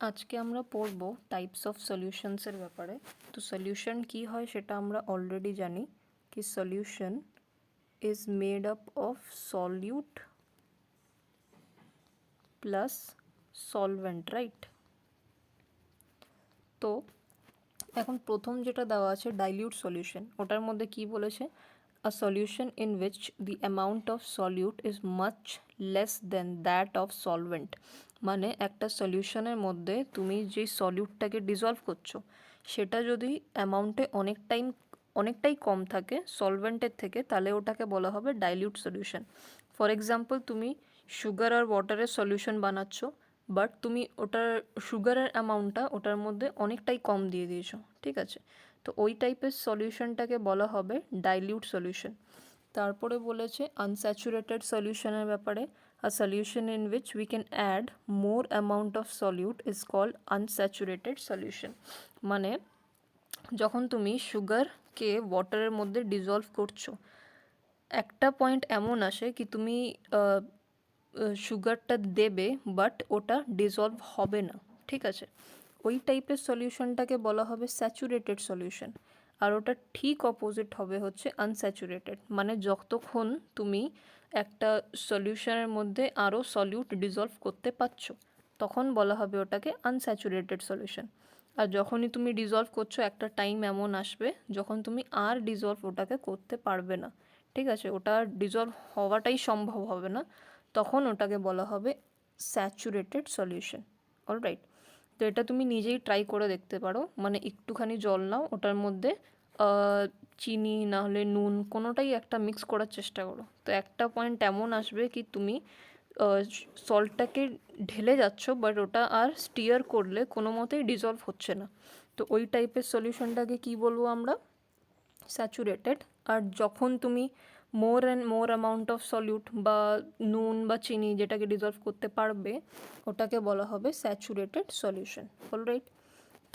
আজকে আমরা পড়ব টাইপস অফ সলিউশনসের ব্যাপারে। তো সলিউশন কী হয় সেটা আমরা অলরেডি জানি কি solution is made up of solute plus solvent, right? তো এখন প্রথম যেটা দেওয়া আছে ডাইলিউট সলিউশন, ওটার মধ্যে কি বলেছে? আ solution in which the amount of solute is much less than that of solvent. মানে একটা সলিউশনের মধ্যে তুমি যে সলিউটটাকে ডিজলভ করছো সেটা যদি অ্যামাউন্টে অনেকটাই কম থাকে সলভেন্টের থেকে, তাহলে ওটাকে বলা হবে ডাইলিউট সলিউশন। ফর এক্সাম্পল, তুমি সুগার আর ওয়াটারের সলিউশন বানাচ্ছ, বাট তুমি ওটার সুগারের অ্যামাউন্টটা ওটার মধ্যে অনেকটাই কম দিয়ে দিয়েছো, ঠিক আছে? তো ওই টাইপের সলিউশনটাকে বলা হবে ডাইলিউট সলিউশন। তারপরে বলেছে আনস্যাচুরেটেড সলিউশনের ব্যাপারে, a solution in which we can add more amount of solute is called unsaturated solution. মানে যখন তুমি সুগারকে ওয়াটারের মধ্যে ডিজলভ করছো, একটা পয়েন্ট এমন আসে কি তুমি সুগারটা দেবে বাট ওটা ডিজলভ হবে না, ঠিক আছে? ওই টাইপের সলিউশনটাকে বলা হবে স্যাচুরেটেড সলিউশন। আর ওটা ঠিক অপোজিট হবে হচ্ছে আনস্যাচুরেটেড। মানে যতক্ষণ তুমি একটা সলিউশনের মধ্যে আরও সলিউট ডিজলভ করতে পারছো তখন বলা হবে ওটাকে আনস্যাচুরেটেড সলিউশন। আর যখনই তুমি ডিজলভ করছো একটা টাইম এমন আসবে যখন তুমি আর ডিজলভ ওটাকে করতে পারবে না, ঠিক আছে? ওটা ডিজলভ হওয়াটাই সম্ভব হবে না, তখন ওটাকে বলা হবে স্যাচুরেটেড সলিউশন। অলরাইট, তো এটা তুমি নিজেই ট্রাই করে দেখতে পারো। মানে একটুখানি জল নাও, ওটার মধ্যে চিনি না হলে নুন কোনোটাই একটা মিক্স করার চেষ্টা করো। তো একটা পয়েন্ট এমন আসবে কি তুমি সল্টটাকে ঢেলে যাচ্ছ বাট ওটা আর স্টিয়ার করলে কোনো মতেই ডিজলভ হচ্ছে না। তো ওই টাইপের সলিউশনটাকে কী বলবো আমরা? স্যাচুরেটেড। আর যখন তুমি more and more amount of solute বা নুন বা চিনি যেটাকে ডিজলভ করতে পারবে ওটাকে বলা হবে স্যাচুরেটেড সলিউশন। অলরাইট,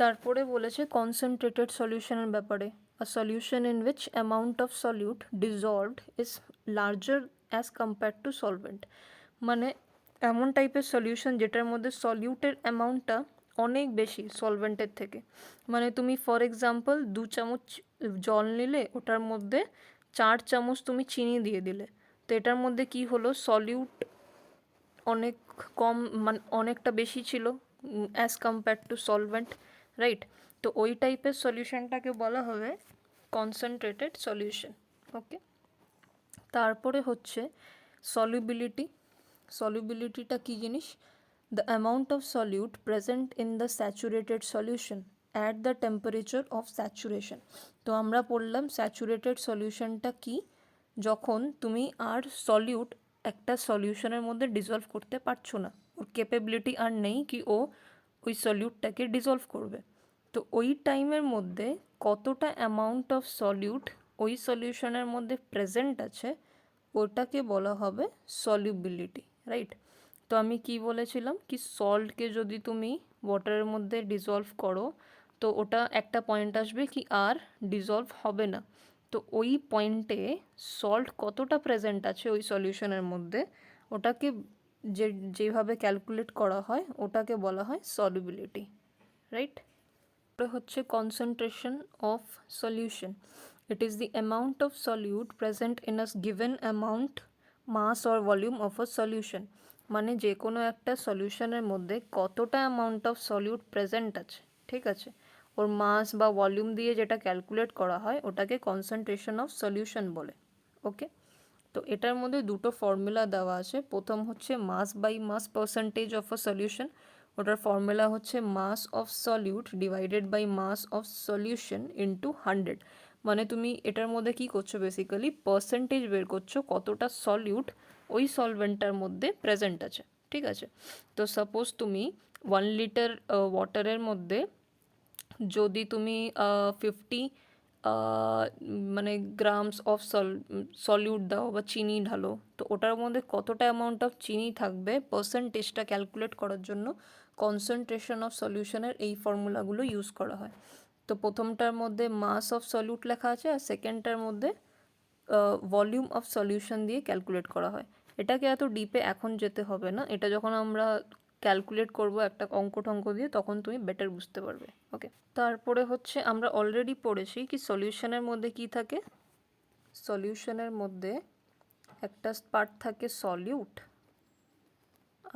তারপরে বলেছে কনসেন্ট্রেটেড সলিউশনের ব্যাপারে, a solution in which amount of solute dissolved is larger as compare to solvent. মানে এমন টাইপের সলিউশন যেটার মধ্যে সলিউটের অ্যামাউন্টটা অনেক বেশি সলভেন্টের থেকে। মানে তুমি ফর এক্সাম্পল 2 চামচ জল নিলে, ওটার মধ্যে 4 চামচ তুমি চিনি দিয়ে দিলে, তো এটার মধ্যে কি হলো? সলিউট অনেক কম, মানে অনেকটা বেশি ছিল as compare to solvent, right? তো ওই টাইপের সলিউশনটাকে বলা হবে কনসেন্ট্রেটেড সলিউশন। ওকে, তারপরে হচ্ছে সলিবিলিটি। সলিবিলিটিটা কী জিনিস? The amount of solute present in the saturated solution at the temperature of saturation. তো আমরা পড়লাম স্যাচুরেটেড সলিউশনটা কি, যখন তুমি আর সলিউট একটা সলিউশনের মধ্যে ডিজলভ করতে পারছো না, ওর ক্যাপাবিলিটি আর নেই কি ও ওই সলিউটটাকে ডিজলভ করবে। তো ওই টাইমের মধ্যে কতটা অ্যামাউন্ট অফ সলিউট ওই সলিউশনের মধ্যে প্রেজেন্ট আছে ওটাকে বলা হবে সলিউবিলিটি, রাইট? তো আমি কি বলেছিলাম কি সল্টকে যদি তুমি ওয়াটারের মধ্যে ডিজলভ করো তো ওটা একটা পয়েন্ট আসবে কি আর ডিজলভ হবে না। তো ওই পয়েন্টে সল্ট কতটা প্রেজেন্ট আছে ওই সলিউশনের মধ্যে ওটাকে যেভাবে ক্যালকুলেট করা হয় ওটাকে বলা হয় সলিউবিলিটি, রাইট? হচ্ছে concentration of solution. It is the amount of solute present in a given amount mass or volume of a solution. মানে যে কোনো একটা সলিউশনের মধ্যে কতটা অ্যামাউন্ট অফ সলিউট প্রেজেন্ট আছে, ঠিক আছে, ওর মাস বা ভলিউম দিয়ে যেটা ক্যালকুলেট করা হয় ওটাকে কনসেন্ট্রেশন অফ সলিউশন বলে। ওকে, তো এটার মধ্যে দুটো ফর্মুলা দেওয়া আছে। প্রথম হচ্ছে mass by mass percentage of a solution, ওটার ফর্মুলা হচ্ছে mass of solute divided by mass of solution into 100। মানে তুমি এটার মধ্যে কি করছো? বেসিক্যালি পার্সেন্টেজ বের করছো কতটা সলিউট ওই সলভেন্টটার মধ্যে প্রেজেন্ট আছে, ঠিক আছে? তো সাপোজ তুমি 1 লিটার ওয়াটারের মধ্যে যদি তুমি 50 মানে গ্রামস অফ সলিউট দাও বা চিনি ঢালো, তো ওটার মধ্যে কতটা অ্যামাউন্ট অফ চিনি থাকবে পার্সেন্টেজটা ক্যালকুলেট করার জন্য কনসেন্ট্রেশন অফ সলিউশনের এই ফর্মুলাগুলো ইউজ করা হয়। তো প্রথমটার মধ্যে মাস অফ সলিউট লেখা আছে আর সেকেন্ডটার মধ্যে ভলিউম অফ সলিউশন দিয়ে ক্যালকুলেট করা হয়। এটাকে এত ডিপে এখন যেতে হবে না, এটা যখন আমরা ক্যালকুলেট করবো একটা অঙ্ক টঙ্ক দিয়ে, তখন তুমি বেটার বুঝতে পারবে। ওকে, তারপরে হচ্ছে আমরা অলরেডি পড়েছি কি সলিউশনের মধ্যে কি থাকে। সলিউশনের মধ্যে একটা পার্ট থাকে সলিউট,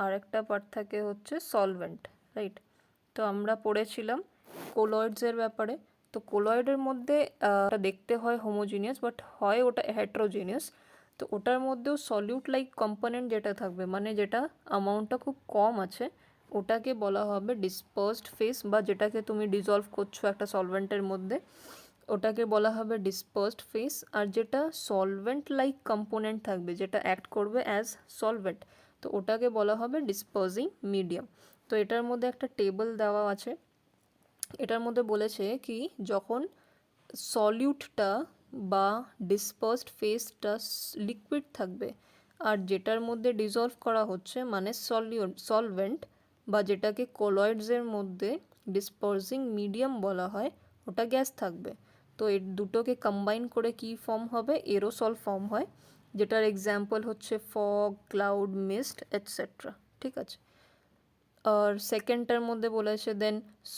আর একটা পার্ট থাকে হচ্ছে সলভেন্ট, রাইট। তো আমরা পড়েছিলাম কোলয়েডসের ব্যাপারে। তো কোলয়েডের মধ্যে দেখতে হয় হোমোজিনিয়াস, বাট হয় ওটা হেটেরোজিনিয়াস। তো ওটার মধ্যেও সলিউট লাইক কম্পোনেন্ট যেটা থাকবে, মানে যেটা অ্যামাউন্টটা খুব কম আছে, ওটাকে বলা হবে ডিসপার্সড ফেস, বা যেটাকে তুমি ডিজলভ করছো একটা সলভেন্টের মধ্যে, ওটাকে বলা হবে ডিসপার্সড ফেস। আর যেটা সলভেন্ট লাইক কম্পোনেন্ট থাকবে, যেটা অ্যাক্ট করবে অ্যাজ সলভেন্ট, তো ওটাকে বলা হবে ডিসপার্সিং মিডিয়াম। তো এটার মধ্যে একটা টেবিল দেওয়া আছে। এটার মধ্যে বলেছে কি যখন সলিউটটা বা ডিসপার্সড ফেসটা লিকুইড থাকবে, আর যেটার মধ্যে ডিজলভ করা হচ্ছে মানে সলভেন্ট, বা যেটাকে কোলয়েডসের মধ্যে ডিসপার্সিং মিডিয়াম বলা হয়, ওটা গ্যাস থাকবে। তো এর দুটোকে কম্বাইন করে কি ফর্ম হবে, এরোসল ফর্ম হয়, যেটার এক্সাম্পল হচ্ছে ফগ, ক্লাউড, মিস্ট এটসেট্রা। ঠিক আছে। আর সেকেন্ডটার মধ্যে বলেছে দেন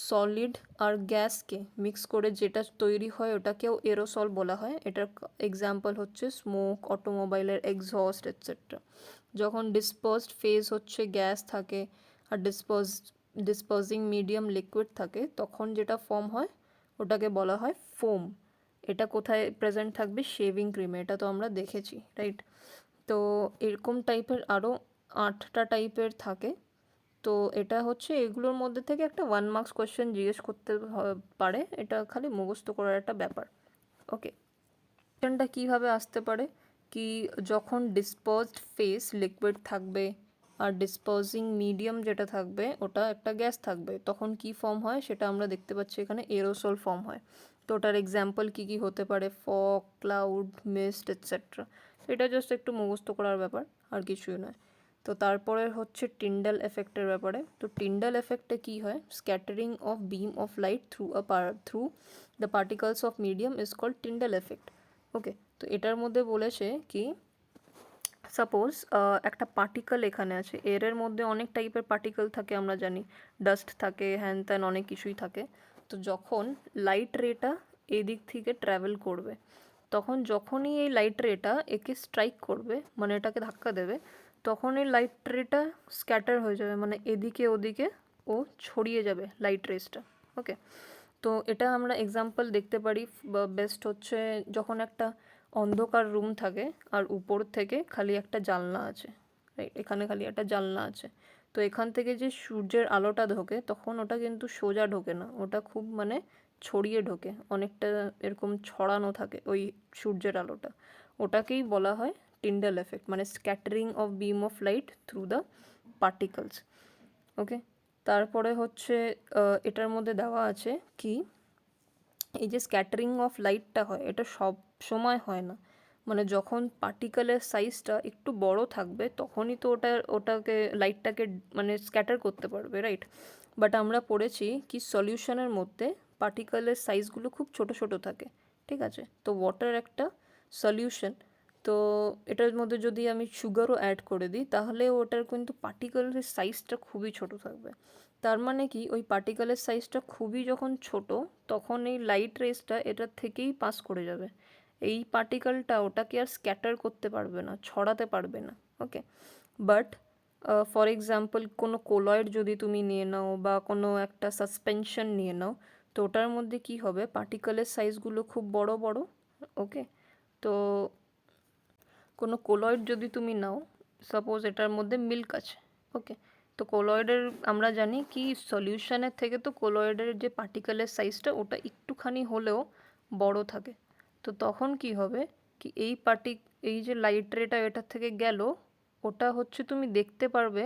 সলিড আর গ্যাসকে মিক্স করে যেটা তৈরি হয় ওটাকেও এরোসল বলা হয়। এটার এক্সাম্পল হচ্ছে স্মোক, অটোমোবাইলের এক্সহস্ট এটসেট্রা। যখন ডিসপার্সড ফেজ হচ্ছে গ্যাস থাকে আর ডিসপার্সিং মিডিয়াম লিকুইড থাকে, তখন যেটা ফর্ম হয় ওটাকে বলা হয় ফোম। এটা কোথায় প্রেজেন্ট থাকবে, শেভিং ক্রিমে, এটা তো আমরা দেখেছি, রাইট। তো এরকম টাইপের আরও 8টা টাইপের থাকে। তো এটা হচ্ছে এগুলোর মধ্যে থেকে একটা 1 মার্কস কোয়েশ্চেন জিজ্ঞেস করতে পারে, এটা খালি মুখস্থ করার একটা ব্যাপার। ওকে, কোয়েশ্চেনটা কীভাবে আসতে পারে কি যখন ডিসপার্সড ফেস লিকুইড থাকবে আর ডিসপার্সিং মিডিয়াম যেটা থাকবে ওটা একটা গ্যাস থাকবে, তখন কি ফর্ম হয় সেটা আমরা দেখতে পাচ্ছি এখানে এরোসল ফর্ম হয়। তো ওটার এক্সাম্পল কী কী হতে পারে, ফগ, ক্লাউড, মিস্ট এটসেট্রা। এটা জাস্ট একটু মুখস্থ করার ব্যাপার, আর কিছুই নয়। তো তারপরে হচ্ছে টিন্ডাল এফেক্টের ব্যাপারে। তো টিন্ডাল এফেক্টে কী হয়, scattering of beam of light through the particles of medium is called Tyndall effect. Okay, তো এটার মধ্যে বলেছে কি সাপোজ একটা পার্টিকেল এখানে আছে, এরের মধ্যে অনেক টাইপের পার্টিকেল থাকে আমরা জানি, ডাস্ট থাকে, হ্যান ত্যান অনেক কিছুই থাকে। তো যখন লাইট রেটা এদিক থেকে ট্র্যাভেল করবে, তখন যখনই এই লাইট রেটা একে স্ট্রাইক করবে, মানে এটাকে ধাক্কা দেবে, তখন এই লাইট রেটা স্ক্যাটার হয়ে যাবে, মানে এদিকে ওদিকে ও ছড়িয়ে যাবে লাইট রেসটা। ওকে, তো এটা আমরা এক্সাম্পল দেখতে পারি বেস্ট হচ্ছে যখন একটা অন্ধকার রুম থাকে আর উপর থেকে খালি একটা জানলা আছে, রাইট, এখানে খালি একটা জানলা আছে। তো এখান থেকে যে সূর্যের আলোটা ঢোকে তখন ওটা কিন্তু সোজা ঢোকে না, ওটা খুব মানে ছড়িয়ে ঢোকে, অনেকটা এরকম ছড়ানো থাকে ওই সূর্যের আলোটা। ওটাকেই বলা হয় টিন্ডাল এফেক্ট, মানে scattering of beam of light through the particles. Okay, তারপরে হচ্ছে এটার মধ্যে দেওয়া আছে কি এই যে স্ক্যাটারিং অফ লাইটটা হয় এটা সব সময় হয় না, মানে যখন পার্টিকেলের সাইজটা একটু বড় থাকবে তখনই তো ওটাকে লাইটটাকে মানে স্ক্যাটার করতে পারবে, রাইট। বাট আমরা পড়েছি কি সলিউশনের মধ্যে পার্টিকেলের সাইজগুলো খুব ছোট ছোট থাকে, ঠিক আছে। তো ওয়াটার একটা সলিউশন, তো এটার মধ্যে যদি আমি সুগারও অ্যাড করে দিই তাহলে ওটার কিন্তু পার্টিকেলের সাইজটা খুবই ছোট থাকবে। তার মানে কি ওই পার্টিকেলের সাইজটা খুবই যখন ছোট, তখন এই লাইট রেসটা এটার থেকেই পাস করে যাবে, এই পার্টিকেলটা ওটাকে আর স্ক্যাটার করতে পারবে না, ছড়াতে পারবে না। ওকে, বাট ফর এক্সাম্পল কোনো কোলয়েড যদি তুমি নিয়ে নাও বা কোনো একটা সাসপেনশন নিয়ে নাও, তো ওটার মধ্যে কি হবে, পার্টিকেলের সাইজগুলো খুব বড় বড়। ওকে, তো কোনো কোলয়েড যদি তুমি নাও, সাপোজ এটার মধ্যে মিল্ক আছে। ওকে, তো কোলয়েডের আমরা জানি কি সলিউশনের থেকে তো কোলয়েডের যে পার্টিকেলের সাইজটা ওটা একটুখানি হলেও বড় থাকে। তো তখন কি হবে কি এই যে লাইট রেটা এটার থেকে গেল, ওটা হচ্ছে তুমি দেখতে পারবে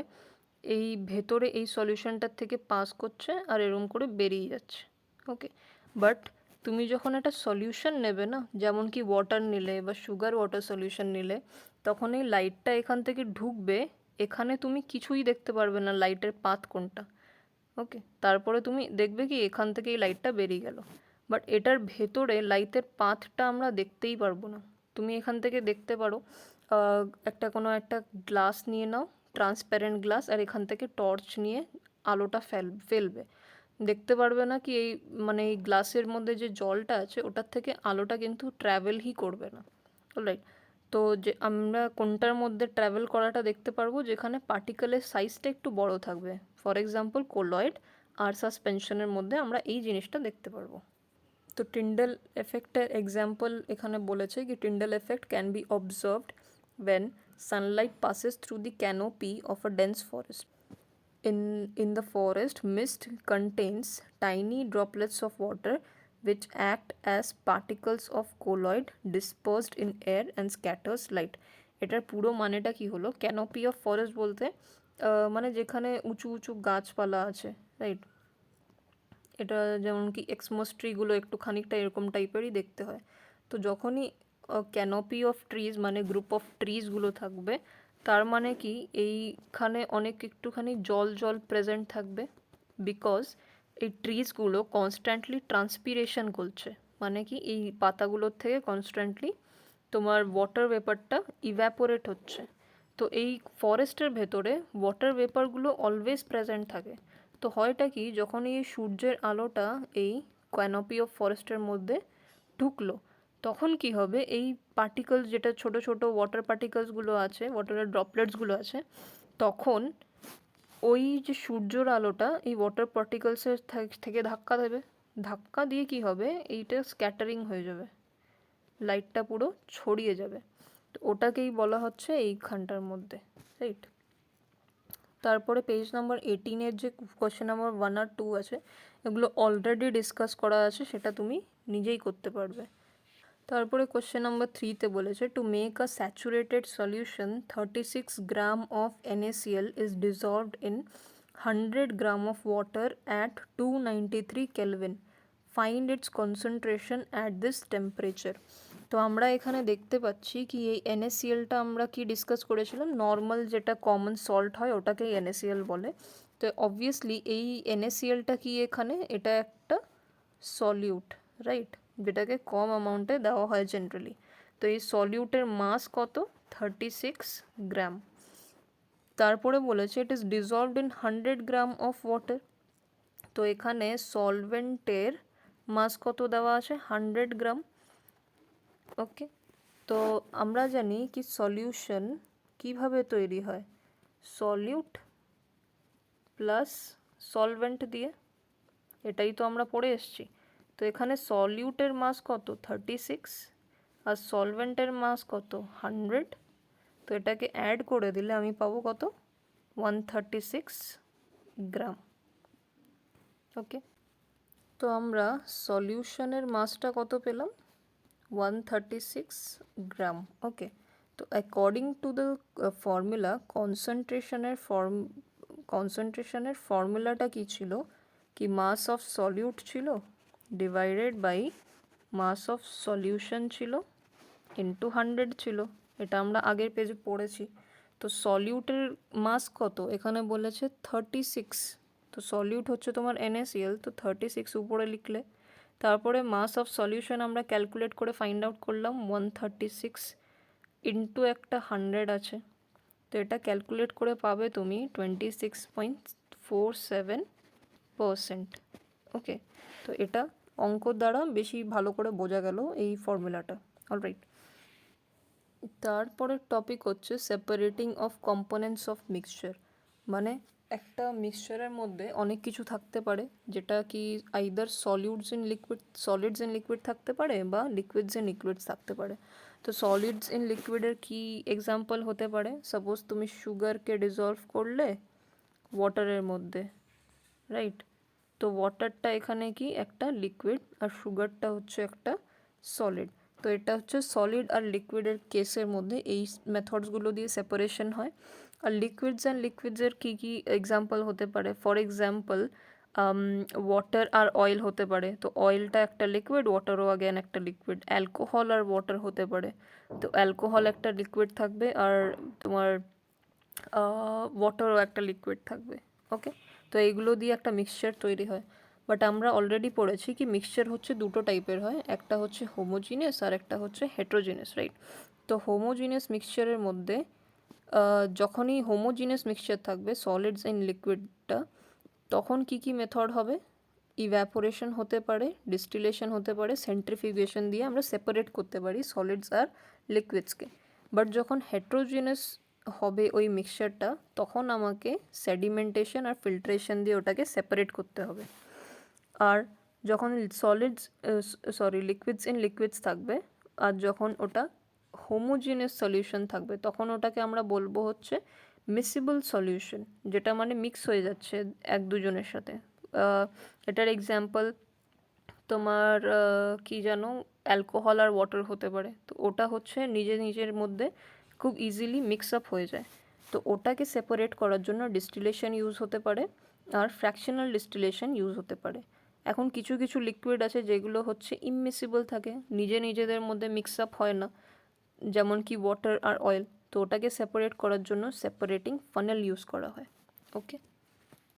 এই ভেতরে এই সলিউশনটার থেকে পাস করছে আর এরম করে বেরিয়ে যাচ্ছে। ওকে, বাট তুমি যখন একটা সলিউশন নেবে না, যেমন কি ওয়াটার নিলে বা সুগার ওয়াটার সলিউশন নিলে, তখন এই লাইটটা এখান থেকে ঢুকবে, এখানে তুমি কিছুই দেখতে পারবে না লাইটের পাথ কোনটা। ওকে, তারপরে তুমি দেখবে কি এখান থেকে এই লাইটটা বেরিয়ে গেল, বাট এটার ভেতরে লাইটের পাথটা আমরা দেখতেই পারবো না। তুমি এখান থেকে দেখতে পারো একটা কোনো একটা গ্লাস নিয়ে নাও, ট্রান্সপ্যারেন্ট গ্লাস, আর এখান থেকে টর্চ নিয়ে আলোটা ফেলবে। দেখতে পারবে না কি এই মানে এই গ্লাসের মধ্যে যে জলটা আছে ওটার থেকে আলোটা কিন্তু ট্র্যাভেলই করবে না। অলরাইট, তো যে আমরা কোনটার মধ্যে ট্র্যাভেল করাটা দেখতে পারবো, যেখানে পার্টিকেলের সাইজটা একটু বড় থাকবে। ফর এক্সাম্পল কোলয়েড আর সাসপেনশনের মধ্যে আমরা এই জিনিসটা দেখতে পারবো। তো টিন্ডেল এফেক্টের এক্সাম্পল এখানে বলেছে কি Tyndall effect can be observed when sunlight passes through the canopy of a dense forest. In the forest, mist contains tiny droplets of water which act as particles of colloid dispersed in air and scatters light. এটার পুরো মানেটা কি হলো, canopy of forest বলতে মানে যেখানে উঁচু উঁচু গাছপালা আছে, রাইট? এটা যেমন কি এক্সমোস ট্রিগুলো একটু খানিকটা এরকম টাইপেরই দেখতে হয়। তো যখনই ক্যানোপি অফ ট্রিজ মানে গ্রুপ অফ ট্রিজগুলো থাকবে, তার মানে কি এইখানে অনেক একটুখানি জল জল প্রেজেন্ট থাকবে, বিকজ এই ট্রিজগুলো কনস্ট্যান্টলি ট্রান্সপিরেশন করছে। মানে কি এই পাতাগুলোর থেকে কনস্ট্যান্টলি তোমার ওয়াটার ভেপারটা ইভ্যাপোরেট হচ্ছে। তো এই ফরেস্টের ভেতরে ওয়াটার ভেপারগুলো অলওয়েজ প্রেজেন্ট থাকে। তো হয়টা কি, যখন এই সূর্যের আলোটা এই ক্যানোপি অফ ফরেস্টের মধ্যে ঢুকলো, তখন কি হবে, এই পার্টিকলস যেটা ছোট ছোট ওয়াটার পার্টিকলসগুলো আছে, ওয়াটারের ড্রপলেটসগুলো আছে, তখন ওই যে সূর্যের আলোটা এই ওয়াটার পার্টিকলসের থেকে ধাক্কা দেবে। ধাক্কা দিয়ে কি হবে, এইটা স্ক্যাটারিং হয়ে যাবে, লাইটটা পুরো ছড়িয়ে যাবে। তো ওটাকেই বলা হচ্ছে এইখানটার মধ্যে, রাইট? তারপরে পেজ নাম্বার 18-এর যে কোয়েশ্চেন নাম্বার 1 আর 2 আছে, এগুলো অলরেডি ডিসকাস করা আছে, সেটা তুমি নিজেই করতে পারবে। তারপরে কোয়েশ্চেন নাম্বার 3-তে বলেছে to make a saturated solution 36 gram of NaCl is dissolved in 100 gram of water at 293 kelvin, find its concentration at this temperature. তো আমরা এখানে দেখতে পাচ্ছি কি এই NaClটা আমরা কি ডিসকাস করেছিলাম, নর্মাল যেটা কমন সল্ট হয় ওটাকেই NaCl বলে। তো অবভিয়াসলি এই NaClটা কি এখানে, এটা একটা সলিউট, রাইট, যেটাকে কম অ্যামাউন্টে দেওয়া হয় জেনারেলি। তো এই সলিউটের মাস কত, 36 গ্রাম। তারপরে বলেছে it is dissolved in 100 gram of water. তো এখানে সলভেন্টের মাস কত দেওয়া আছে, 100 গ্রাম। ওকে, তো আমরা জানি কি সলিউশন কিভাবে তৈরি হয়, সলিউট প্লাস সলভেন্ট দিয়ে, এটাই তো আমরা পড়ে এসেছি। তো এখানে সলিউটের মাস কত, 36, আর সলভেন্টের মাস কত, 100। তো এটাকে অ্যাড করে দিলে আমি পাবো কত, 136 গ্রাম। ওকে, তো আমরা সলিউশনের মাসটা কত পেলাম, 136 গ্রাম। ওকে, তো অ্যাকর্ডিং টু দ্য ফর্মুলা কনসেন্ট্রেশনের ফর্মুলাটা কী ছিল, কি মাস অফ সলিউট ছিল divided by mass of solution ছিল ইন্টু 100 ছিল। এটা আমরা আগের পেজে পড়েছি। তো সলিউটের মাস কত, এখানে বলেছে 36। তো সলিউট হচ্ছে তোমার NaCl, তো 36 উপরে লিখলে, তারপরে মাস অফ সলিউশন আমরা ক্যালকুলেট করে ফাইন্ড আউট করলাম 136 ইন্টু একটা 100 আছে। তো এটা ক্যালকুলেট করে পাবে তুমি 26.47%। ওকে, তো এটা অঙ্কর দ্বারা বেশি ভালো করে বোঝা গেল এই ফর্মুলাটা। অলরাইট, তারপরের টপিক হচ্ছে separating of components of mixture. মানে একটা মিক্সচারের মধ্যে অনেক কিছু থাকতে পারে, যেটা কি আইদার সলিডস ইন লিকুইড থাকতে পারে বা লিকুইডস ইন লিকুইডস থাকতে পারে। তো সলিডস ইন লিকুইডের কি এক্সাম্পল হতে পারে, সাপোজ তুমি সুগারকে ডিজলভ করলে ওয়াটারের মধ্যে, রাইট? তো ওয়াটারটা এখানে কি একটা লিকুইড আর সুগারটা হচ্ছে একটা সলিড। তো এটা হচ্ছে সলিড আর লিকুইডের কেসের মধ্যে এই মেথডসগুলো দিয়ে সেপারেশন হয়। আর লিকুইডস অ্যান্ড লিকুইডসের কী কী এক্সাম্পল হতে পারে, ফর এক্সাম্পল ওয়াটার আর অয়েল হতে পারে। তো অয়েলটা একটা লিকুইড, ওয়াটারও অ্যাগেন একটা লিকুইড। অ্যালকোহল আর ওয়াটার হতে পারে। তো অ্যালকোহল একটা লিকুইড থাকবে আর তোমার ওয়াটারও একটা লিকুইড থাকবে। ওকে, তো এইগুলো দিয়ে একটা মিক্সচার তৈরি হয়। বাট আমরা অলরেডি পড়েছি কি মিক্সচার হচ্ছে দুটো টাইপের হয়, একটা হচ্ছে হোমোজিনিয়াস আর একটা হচ্ছে হেট্রোজিনিয়াস, রাইট? তো হোমোজিনিয়াস মিক্সচারের মধ্যে যখনই হোমোজিনিয়াস মিক্সচার থাকবে সলিডস ইন লিকুইডটা, তখন কি কি মেথড হবে? ইভ্যাপোরেশন হতে পারে, ডিস্টিলেশন হতে পারে, সেন্ট্রিফিউগেশন দিয়ে আমরা সেপারেট করতে পারি সলিডস আর লিকুইডসকে। বাট যখন হেট্রোজিনাস হবে ওই মিক্সচারটা, তখন আমাকে সেডিমেন্টেশন আর ফিল্ট্রেশন দিয়ে ওটাকে সেপারেট করতে হবে। আর যখন লিকুইডস ইন লিকুইডস থাকবে আর যখন ওটা হোমোজিনিয়াস সলিউশন থাকবে, তখন ওটাকে আমরা বলবো হচ্ছে মিসিবল সলিউশন, যেটা মানে মিক্স হয়ে যাচ্ছে এক দুজনের সাথে। এটার এক্সাম্পল তোমার কি জানো, অ্যালকোহল আর ওয়াটার হতে পারে। তো ওটা হচ্ছে নিজের মধ্যে খুব ইজিলি মিক্স আপ হয়ে যায়। তো ওটাকে সেপারেট করার জন্য ডিস্টিলেশন ইউজ হতে পারে আর ফ্র্যাকশনাল ডিস্টিলেশন ইউজ হতে পারে। এখন কিছু কিছু লিকুইড আছে যেগুলো হচ্ছে ইমমিসিবল থাকে, নিজেদের মধ্যে মিক্স আপ হয় না, যেমন কি ওয়াটার আর অয়েল। তো ওটাকে সেপারেট করার জন্য সেপারেটিং ফানেল ইউজ করা হয়। ওকে।